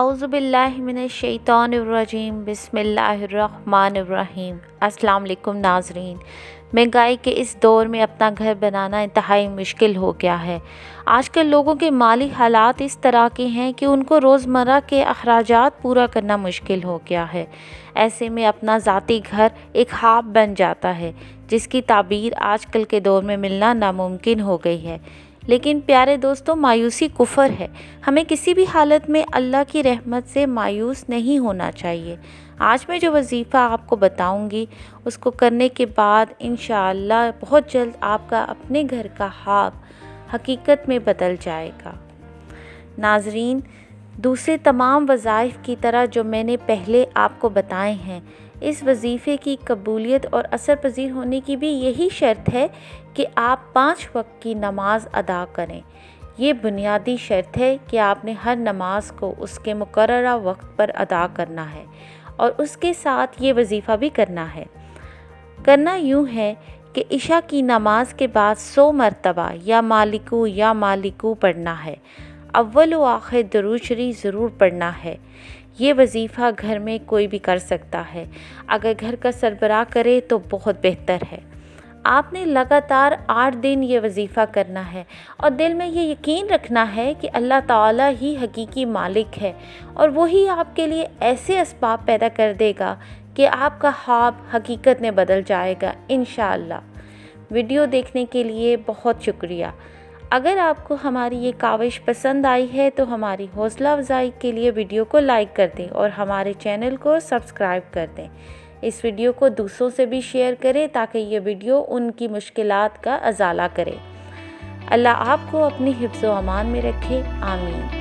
اعوذ باللہ من الشیطان الرجیم، بسم اللہ الرحمن الرحیم۔ السلام علیکم ناظرین۔ مہنگائی کے اس دور میں اپنا گھر بنانا انتہائی مشکل ہو گیا ہے۔ آج کل لوگوں کے مالی حالات اس طرح کے ہیں کہ ان کو روزمرہ کے اخراجات پورا کرنا مشکل ہو گیا ہے۔ ایسے میں اپنا ذاتی گھر ایک خواب بن جاتا ہے جس کی تعبیر آج کل کے دور میں ملنا ناممکن ہو گئی ہے۔ لیکن پیارے دوستوں، مایوسی کفر ہے۔ ہمیں کسی بھی حالت میں اللہ کی رحمت سے مایوس نہیں ہونا چاہیے۔ آج میں جو وظیفہ آپ کو بتاؤں گی اس کو کرنے کے بعد انشاءاللہ بہت جلد آپ کا اپنے گھر کا خواب حقیقت میں بدل جائے گا۔ ناظرین، دوسرے تمام وظائف کی طرح جو میں نے پہلے آپ کو بتائے ہیں، اس وظیفے کی قبولیت اور اثر پذیر ہونے کی بھی یہی شرط ہے کہ آپ 5 وقت کی نماز ادا کریں۔ یہ بنیادی شرط ہے کہ آپ نے ہر نماز کو اس کے مقررہ وقت پر ادا کرنا ہے اور اس کے ساتھ یہ وظیفہ بھی کرنا ہے۔ کرنا یوں ہے کہ عشاء کی نماز کے بعد 100 مرتبہ یا مالکو پڑھنا ہے۔ اول و آخر درود شریف ضرور پڑھنا ہے۔ یہ وظیفہ گھر میں کوئی بھی کر سکتا ہے۔ اگر گھر کا سربراہ کرے تو بہت بہتر ہے۔ آپ نے لگاتار 8 دن یہ وظیفہ کرنا ہے اور دل میں یہ یقین رکھنا ہے کہ اللہ تعالیٰ ہی حقیقی مالک ہے اور وہی آپ کے لیے ایسے اسباب پیدا کر دے گا کہ آپ کا خواب حقیقت میں بدل جائے گا انشاءاللہ۔ ویڈیو دیکھنے کے لیے بہت شکریہ۔ اگر آپ کو ہماری یہ کاوش پسند آئی ہے تو ہماری حوصلہ افزائی کے لیے ویڈیو کو لائک کر دیں اور ہمارے چینل کو سبسکرائب کر دیں۔ اس ویڈیو کو دوسروں سے بھی شیئر کریں تاکہ یہ ویڈیو ان کی مشکلات کا ازالہ کرے۔ اللہ آپ کو اپنی حفظ و امان میں رکھے، آمین۔